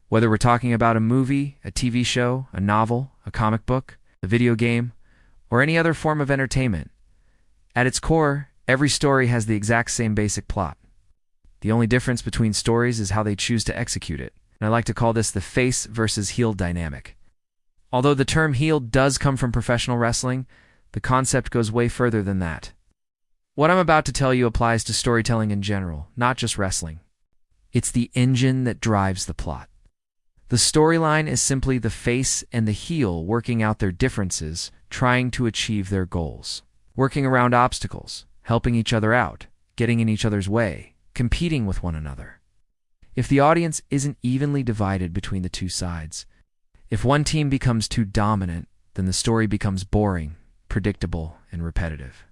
Whether we're talking about a movie, a TV show, a novel, a comic book, a video game, or any other form of entertainment, at its core, every story has the exact same basic plot. The only difference between stories is how they choose to execute it, and I like to call this the face versus heel dynamic. Although the term heel does come from professional wrestling, the concept goes way further than that. What I'm about to tell you applies to storytelling in general, not just wrestling. It's the engine that drives the plot. The storyline is simply the face and the heel working out their differences, trying to achieve their goals. Working around obstacles, helping each other out, getting in each other's way, competing with one another. If the audience isn't evenly divided between the two sides, if one team becomes too dominant, then the story becomes boring, predictable, and repetitive.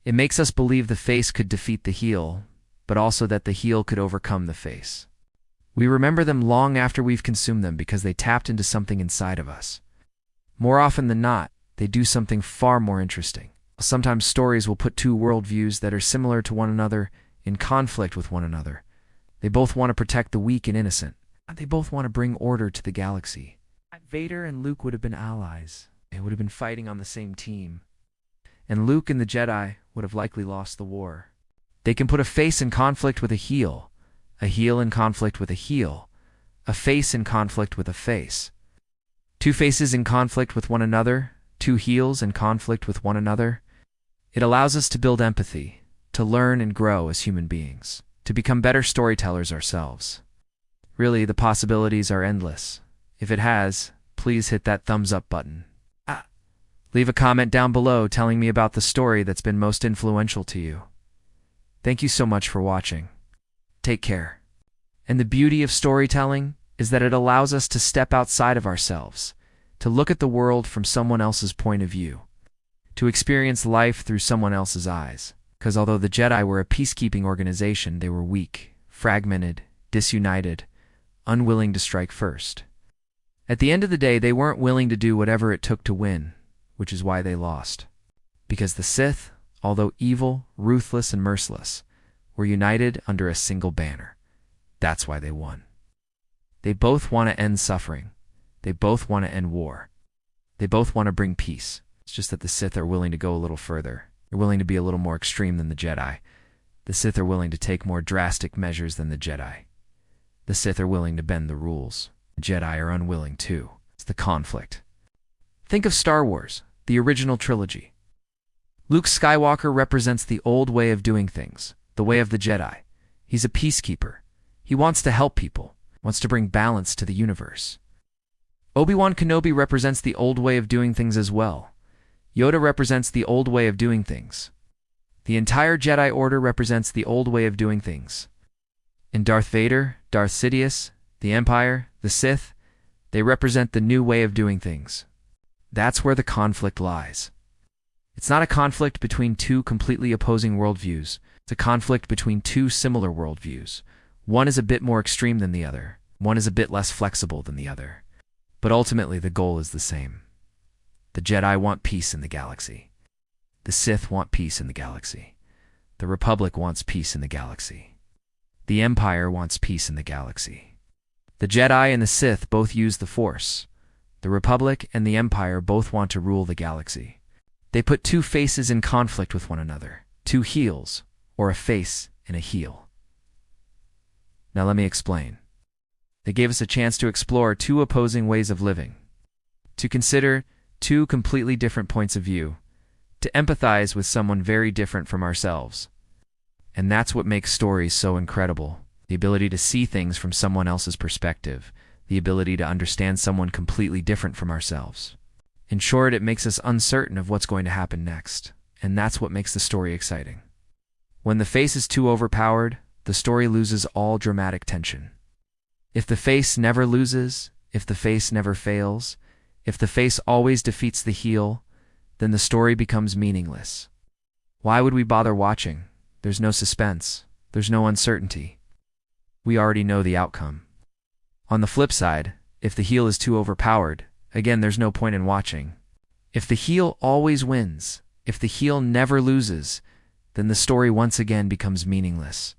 It makes us believe the face could defeat the heel, but also that the heel could overcome the face. We remember them long after we've consumed them because they tapped into something inside of us. More often than not, they do something far more interesting. Sometimes stories will put two worldviews that are similar to one another in conflict with one another. They both want to protect the weak and innocent. They both want to bring order to the galaxy. Vader and Luke would have been allies. They would have been fighting on the same team. And Luke and the Jedi would have likely lost the war. They can put a face in conflict with a heel in conflict with a heel, a face in conflict with a face. Two faces in conflict with one another, two heels in conflict with one another. It allows us to build empathy, to learn and grow as human beings, to become better storytellers ourselves. Really, the possibilities are endless. If it has, please hit that thumbs up button. Leave a comment down below telling me about the story that's been most influential to you. Thank you so much for watching. Take care. And the beauty of storytelling is that it allows us to step outside of ourselves, to look at the world from someone else's point of view, to experience life through someone else's eyes. Because although the Jedi were a peacekeeping organization, they were weak, fragmented, disunited, unwilling to strike first. At the end of the day, they weren't willing to do whatever it took to win, which is why they lost. Because the Sith, although evil, ruthless, and merciless, were united under a single banner. That's why they won. They both want to end suffering. They both want to end war. They both want to bring peace. It's just that the Sith are willing to go a little further. They're willing to be a little more extreme than the Jedi. The Sith are willing to take more drastic measures than the Jedi. The Sith are willing to bend the rules. The Jedi are unwilling too. It's the conflict. Think of Star Wars, the original trilogy. Luke Skywalker represents the old way of doing things, the way of the Jedi. He's a peacekeeper. He wants to help people, wants to bring balance to the universe. Obi-Wan Kenobi represents the old way of doing things as well. Yoda represents the old way of doing things. The entire Jedi Order represents the old way of doing things. And Darth Vader, Darth Sidious, the Empire, the Sith, they represent the new way of doing things. That's where the conflict lies. It's not a conflict between two completely opposing worldviews. It's a conflict between two similar worldviews. One is a bit more extreme than the other. One is a bit less flexible than the other. But ultimately, the goal is the same. The Jedi want peace in the galaxy. The Sith want peace in the galaxy. The Republic wants peace in the galaxy. The Empire wants peace in the galaxy. The Jedi and the Sith both use the Force. The Republic and the Empire both want to rule the galaxy. They put two faces in conflict with one another, two heels, or a face and a heel. Now let me explain. They gave us a chance to explore two opposing ways of living, to consider two completely different points of view, to empathize with someone very different from ourselves. And that's what makes stories so incredible, the ability to see things from someone else's perspective, the ability to understand someone completely different from ourselves. In short, it makes us uncertain of what's going to happen next, and that's what makes the story exciting. When the face is too overpowered, the story loses all dramatic tension. If the face never loses, if the face never fails, if the face always defeats the heel, then the story becomes meaningless. Why would we bother watching? There's no suspense. There's no uncertainty. We already know the outcome. On the flip side, if the heel is too overpowered, again, there's no point in watching. If the heel always wins, if the heel never loses, then the story once again becomes meaningless.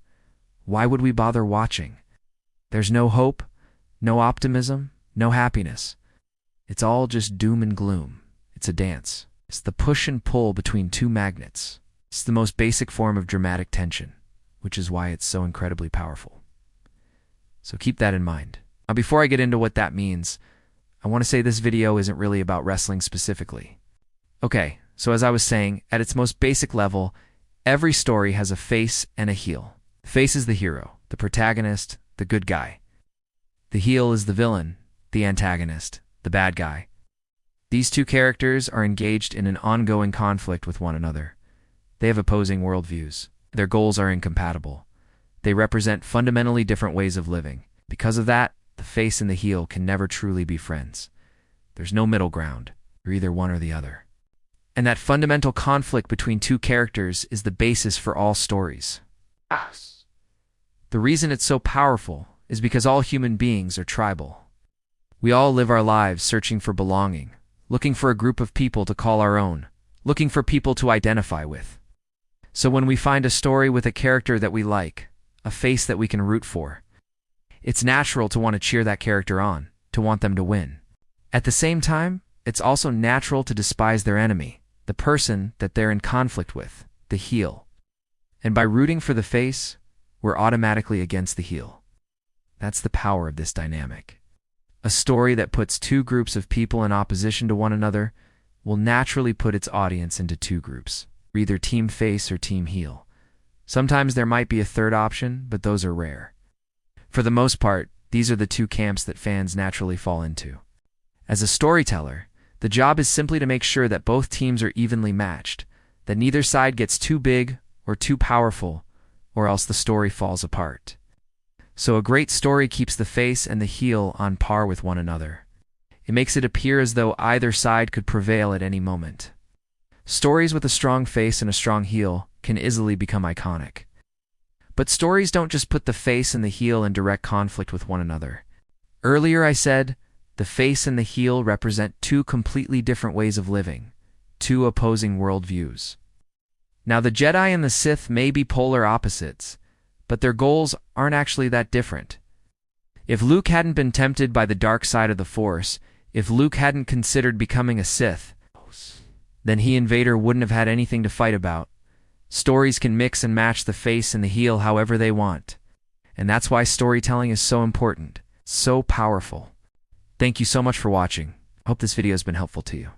Why would we bother watching? There's no hope, No optimism, no happiness. It's all just doom and gloom. It's a dance. It's the push and pull between two magnets. It's the most basic form of dramatic tension, which is why it's so incredibly powerful. So keep that in mind. Now, before I get into what that means, I want to say this video isn't really about wrestling specifically. Okay, so as I was saying, at its most basic level, every story has a face and a heel. The face is the hero, the protagonist, the good guy. The heel is the villain, the antagonist, the bad guy. These two characters are engaged in an ongoing conflict with one another. They have opposing worldviews. Their goals are incompatible. They represent fundamentally different ways of living. Because of that, the face and the heel can never truly be friends. There's no middle ground. You're either one or the other. And that fundamental conflict between two characters is the basis for all stories. The reason it's so powerful is because all human beings are tribal. We all live our lives searching for belonging, looking for a group of people to call our own, looking for people to identify with. So when we find a story with a character that we like, a face that we can root for, it's natural to want to cheer that character on, to want them to win. At the same time, it's also natural to despise their enemy, the person that they're in conflict with, the heel. And by rooting for the face, we're automatically against the heel. That's the power of this dynamic. A story that puts two groups of people in opposition to one another will naturally put its audience into two groups, either team face or team heel. Sometimes there might be a third option, but those are rare. For the most part, these are the two camps that fans naturally fall into. As a storyteller, the job is simply to make sure that both teams are evenly matched, that neither side gets too big or too powerful, or else the story falls apart. So a great story keeps the face and the heel on par with one another. It makes it appear as though either side could prevail at any moment. Stories with a strong face and a strong heel can easily become iconic. But stories don't just put the face and the heel in direct conflict with one another. Earlier I said, the face and the heel represent two completely different ways of living, two opposing worldviews. Now the Jedi and the Sith may be polar opposites, but their goals aren't actually that different. If Luke hadn't been tempted by the dark side of the Force, if Luke hadn't considered becoming a Sith, then he and Vader wouldn't have had anything to fight about. Stories can mix and match the face and the heel however they want. And that's why storytelling is so important, so powerful. Thank you so much for watching. I hope this video has been helpful to you.